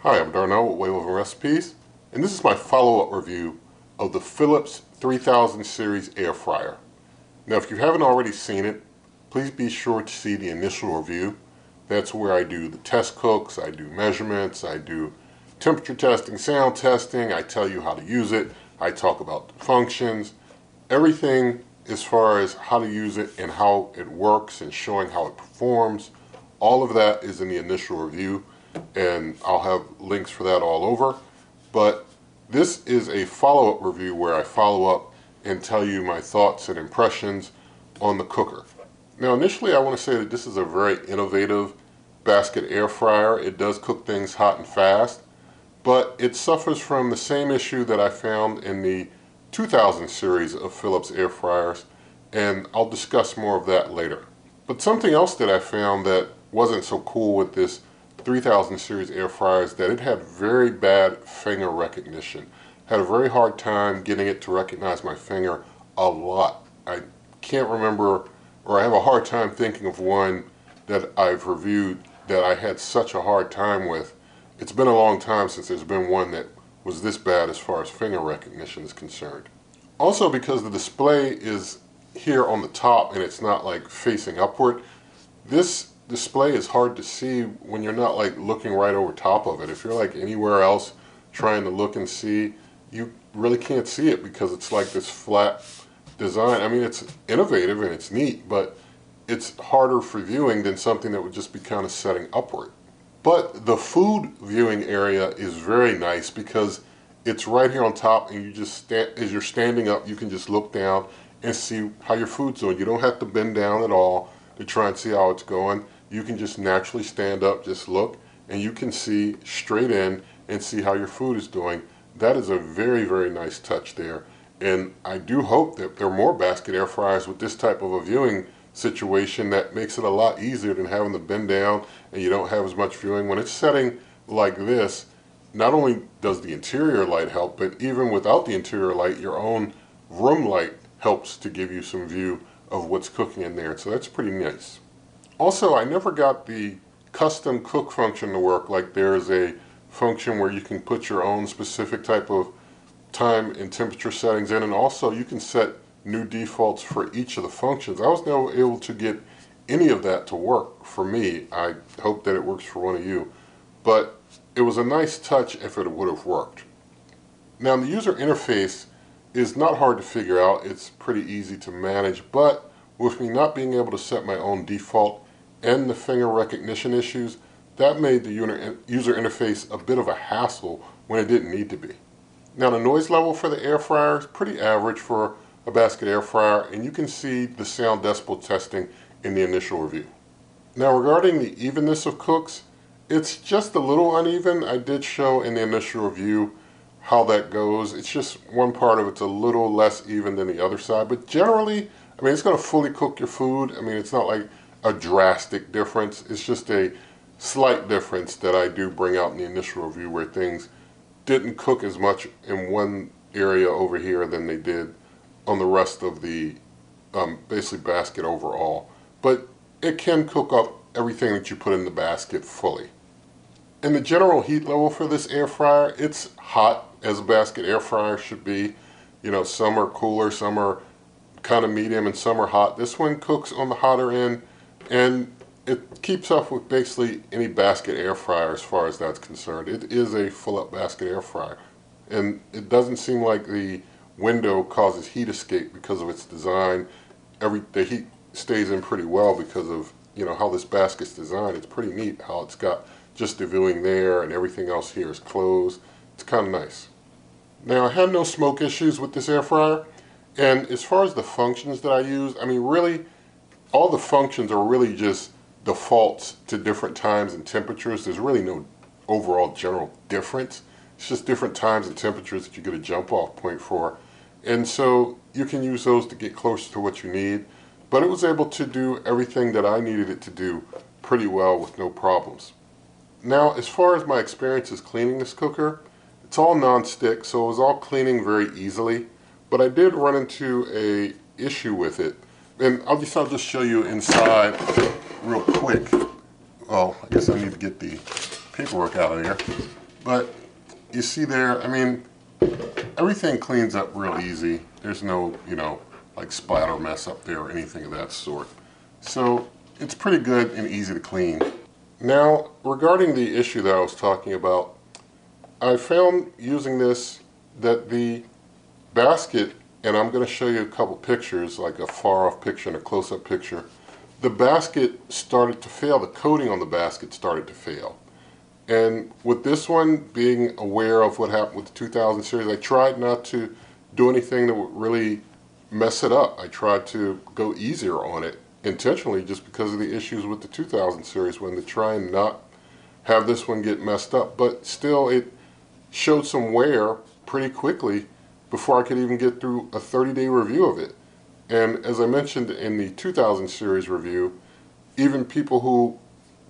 Hi, I'm Darnell with Way Over Recipes, and this is my follow-up review of the Philips 3000 Series Air Fryer. Now, if you haven't already seen it, please be sure to see the initial review. That's where I do the test cooks, I do measurements, I do temperature testing, sound testing, I tell you how to use it, I talk about the functions, everything as far as how to use it and how it works and showing how it performs. All of that is in the initial review, and I'll have links for that all over. But this is a follow-up review where I follow up and tell you my thoughts and impressions on the cooker. Now, initially I want to say that this is a very innovative basket air fryer. It does cook things hot and fast, but it suffers from the same issue that I found in the 2000 series of Philips air fryers, and I'll discuss more of that later. But something else that I found that wasn't so cool with this 3000 series air fryer is that it had very bad finger recognition. Had a very hard time getting it to recognize my finger a lot. I can't remember, or I have a hard time thinking of one that I've reviewed that I had such a hard time with. It's been a long time since there's been one that was this bad as far as finger recognition is concerned. Also, because the display is here on the top and it's not like facing upward, this display is hard to see when you're not like looking right over top of it. If you're like anywhere else trying to look and see, you really can't see it because it's like this flat design. I mean, it's innovative and it's neat, but it's harder for viewing than something that would just be kind of setting upward. But the food viewing area is very nice because it's right here on top, and you just as you're standing up, you can just look down and see how your food's doing. You don't have to bend down at all to try and see how it's going. You can just naturally stand up, just look, and you can see straight in and see how your food is doing. That is a very, very nice touch there. And I do hope that there are more basket air fryers with this type of a viewing situation that makes it a lot easier than having to bend down and you don't have as much viewing. When it's setting like this, not only does the interior light help, but even without the interior light, your own room light helps to give you some view of what's cooking in there. So that's pretty nice. Also, I never got the custom cook function to work. Like there's a function where you can put your own specific type of time and temperature settings in, and also you can set new defaults for each of the functions. I was never able to get any of that to work for me. I hope that it works for one of you. But it was a nice touch if it would have worked. Now, the user interface is not hard to figure out. It's pretty easy to manage, but with me not being able to set my own default and the finger recognition issues, that made the user interface a bit of a hassle when it didn't need to be. Now, the noise level for the air fryer is pretty average for a basket air fryer, and you can see the sound decibel testing in the initial review. Now, regarding the evenness of cooks, it's just a little uneven. I did show in the initial review how that goes. It's just one part of it's a little less even than the other side, but generally, I mean, it's going to fully cook your food. I mean, it's not like a drastic difference. It's just a slight difference that I do bring out in the initial review where things didn't cook as much in one area over here than they did on the rest of the basically basket overall. But it can cook up everything that you put in the basket fully. And the general heat level for this air fryer, it's hot as a basket air fryer should be. You know, some are cooler, some are kind of medium, and some are hot. This one cooks on the hotter end, and it keeps up with basically any basket air fryer as far as that's concerned. It is a full-up basket air fryer, and it doesn't seem like the window causes heat escape because of its design. The heat stays in pretty well because of, you know, how this basket's designed. It's pretty neat how it's got just the viewing there and everything else here is closed. It's kind of nice. Now, I had no smoke issues with this air fryer, and as far as the functions that I use, I mean, really all the functions are really just defaults to different times and temperatures. There's really no overall general difference. It's just different times and temperatures that you get a jump off point for. And so you can use those to get closer to what you need. But it was able to do everything that I needed it to do pretty well with no problems. Now, as far as my experiences cleaning this cooker, it's all non-stick, so it was all cleaning very easily. But I did run into a issue with it. And I'll just show you inside real quick. Oh, I guess I need to get the paperwork out of there. But you see there, I mean, everything cleans up real easy. There's no, like splatter mess up there or anything of that sort. So it's pretty good and easy to clean. Now, regarding the issue that I was talking about, I found using this that the basket, and I'm going to show you a couple pictures, like a far off picture and a close-up picture, the basket started to fail, the coating on the basket started to fail. And with this one, being aware of what happened with the 2000 series, I tried not to do anything that would really mess it up. I tried to go easier on it intentionally just because of the issues with the 2000 series when to try and not have this one get messed up. But still, it showed some wear pretty quickly before I could even get through a 30-day review of it. And as I mentioned in the 2000 series review, even people who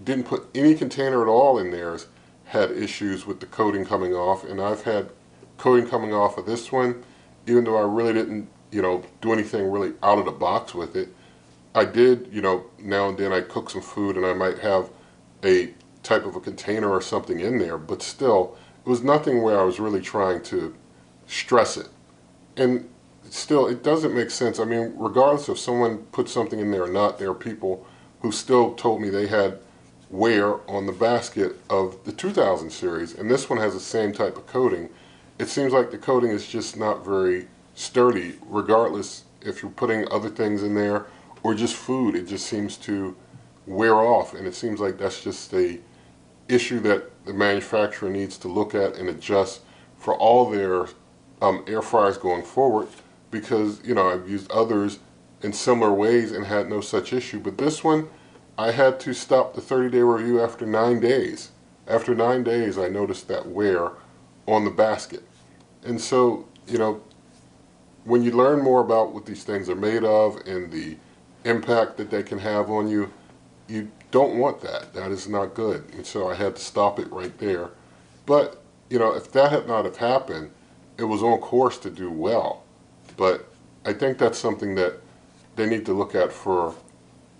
didn't put any container at all in theirs had issues with the coating coming off, and I've had coating coming off of this one, even though I really didn't, do anything really out of the box with it. I did, now and then I cook some food and I might have a type of a container or something in there, but still, it was nothing where I was really trying to stress it. And still, it doesn't make sense. I mean, regardless if someone put something in there or not, there are people who still told me they had wear on the basket of the 2000 series, and this one has the same type of coating. It seems like the coating is just not very sturdy, regardless if you're putting other things in there or just food. It just seems to wear off, and it seems like that's just a issue that the manufacturer needs to look at and adjust for all their air fryers going forward, because I've used others in similar ways and had no such issue, but this one I had to stop the 30-day review after 9 days. After 9 days, I noticed that wear on the basket. And so, when you learn more about what these things are made of and the impact that they can have on you, you don't want that. That is not good. And so I had to stop it right there. But, if that had not have happened, it was on course to do well. But I think that's something that they need to look at for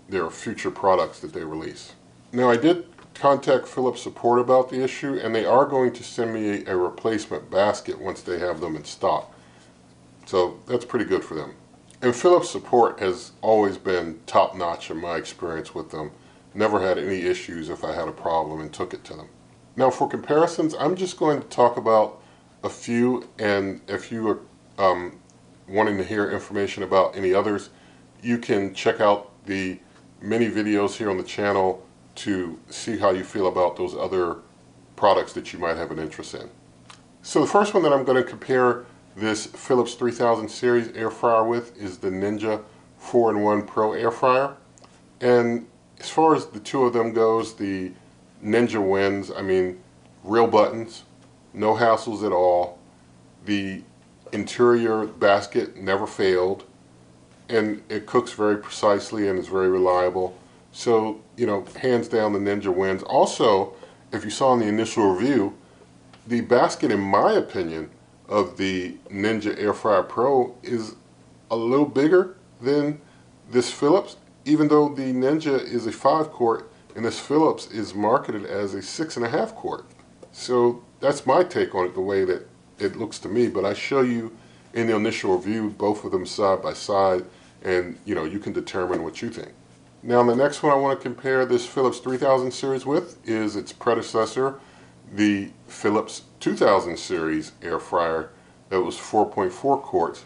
their future products that they release. Now, I did contact Philips support about the issue, and they are going to send me a replacement basket once they have them in stock. So that's pretty good for them. And Philips support has always been top-notch in my experience with them. Never had any issues if I had a problem and took it to them. Now, for comparisons, I'm just going to talk about a few, and if you are wanting to hear information about any others, you can check out the many videos here on the channel to see how you feel about those other products that you might have an interest in. So the first one that I'm going to compare this Philips 3000 series air fryer with is the Ninja 4-in-1 Pro air fryer. And as far as the two of them goes, the Ninja wins. I mean, real buttons, no hassles at all. The interior basket never failed, and it cooks very precisely and is very reliable. So, hands down, the Ninja wins. Also, if you saw in the initial review, the basket, in my opinion, of the Ninja Air Fryer Pro is a little bigger than this Philips, even though the Ninja is a 5-quart and this Philips is marketed as a 6.5 quart. So that's my take on it, the way that it looks to me. But I show you in the initial review both of them side by side, and you can determine what you think. Now, the next one I want to compare this Philips 3000 series with is its predecessor, the Philips 2000 series air fryer that was 4.4 quarts.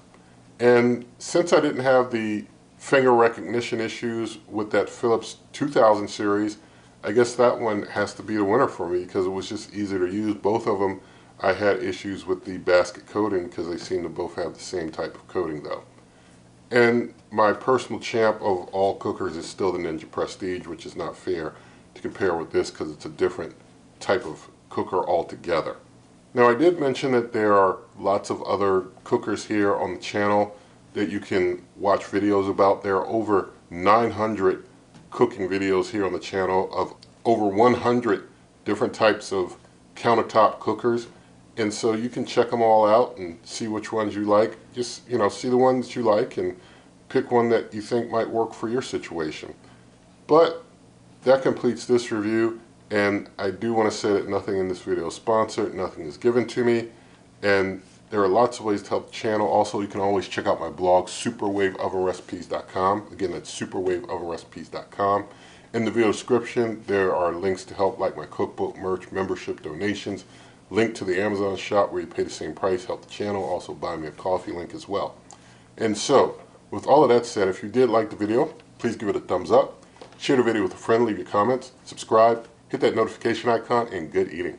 And since I didn't have the finger recognition issues with that Philips 2000 series, I guess that one has to be the winner for me because it was just easier to use. Both of them, I had issues with the basket coating because they seem to both have the same type of coating though. And my personal champ of all cookers is still the Ninja Prestige, which is not fair to compare with this because it's a different type of cooker altogether. Now, I did mention that there are lots of other cookers here on the channel that you can watch videos about. There are over 900 cooking videos here on the channel of over 100 different types of countertop cookers. And so you can check them all out and see which ones you like. Just, see the ones you like and pick one that you think might work for your situation. But that completes this review. And I do want to say that nothing in this video is sponsored, nothing is given to me, and there are lots of ways to help the channel. Also, you can always check out my blog, superwaveovenrecipes.com. Again, that's superwaveovenrecipes.com. In the video description, there are links to help, like my cookbook, merch, membership, donations, link to the Amazon shop where you pay the same price, help the channel, also buy me a coffee link as well. And so, with all of that said, if you did like the video, please give it a thumbs up, share the video with a friend, leave your comments, subscribe, hit that notification icon, and good eating.